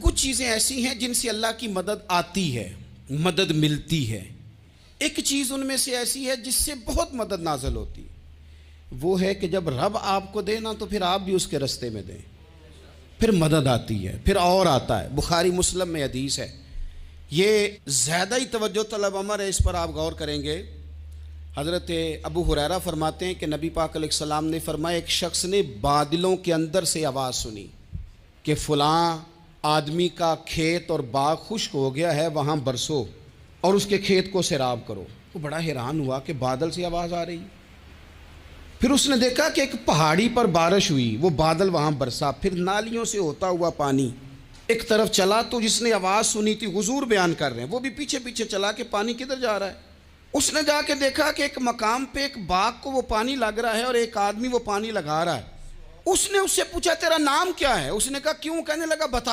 कुछ चीज़ें ऐसी हैं जिनसे अल्लाह की मदद आती है, मदद मिलती है। एक चीज़ उनमें से ऐसी है जिससे बहुत मदद नाज़िल होती है, वो है कि जब रब आपको दे ना तो फिर आप भी उसके रास्ते में दें, फिर मदद आती है, फिर और आता है। बुखारी मुस्लिम में हदीस है, ये ज़्यादा ही तवज्जो तलब अमर है, इस पर आप गौर करेंगे। हज़रत अबू हुरैरा फरमाते हैं कि नबी पाक अलैहिस्सलाम ने फरमाया, एक शख्स ने बादलों के अंदर से आवाज़ सुनी कि फ़लाँ आदमी का खेत और बाग खुश्क हो गया है, वहाँ बरसो और उसके खेत को सैराब करो। वो बड़ा हैरान हुआ कि बादल से आवाज़ आ रही। फिर उसने देखा कि एक पहाड़ी पर बारिश हुई, वो बादल वहाँ बरसा, फिर नालियों से होता हुआ पानी एक तरफ चला। तो जिसने आवाज़ सुनी थी, हुजूर बयान कर रहे हैं, वो भी पीछे पीछे चला कि पानी किधर जा रहा है। उसने जाके देखा कि एक मकाम पे एक बाग को वो पानी लग रहा है और एक आदमी वो पानी लगा रहा है। उसने उससे पूछा, तेरा नाम क्या है? उसने कहा, क्यों? कहने लगा, बता